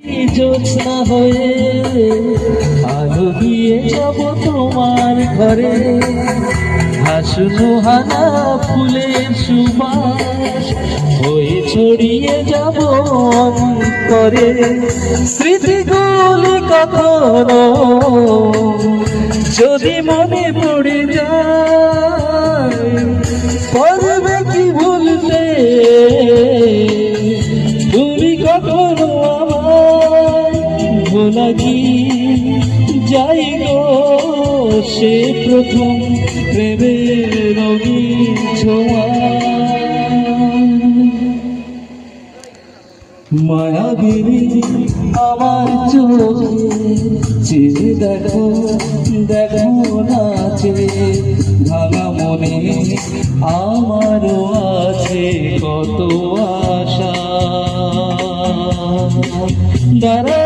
জ্যোৎস্না হয়ে আলো দিয়ে যাব তোমার ঘরে, হাসুনো হানা ফুলের সুবাস হয়ে ছড়িয়ে যাব অন্তরে। স্মৃতিগুলি কখনো যদি মনে পড়ে যায়, পারবে কি ভুলতে তুমি কখনো আমার ভোলা কি যাই গো সে প্রথম প্রেমের রঙিন ছোঁয়া। মায়াবিনী আমার চোখে চেয়ে দেখো, দেখো নাচে ভাঙা মনে আমারও আছে কত আশা। দাঁড়া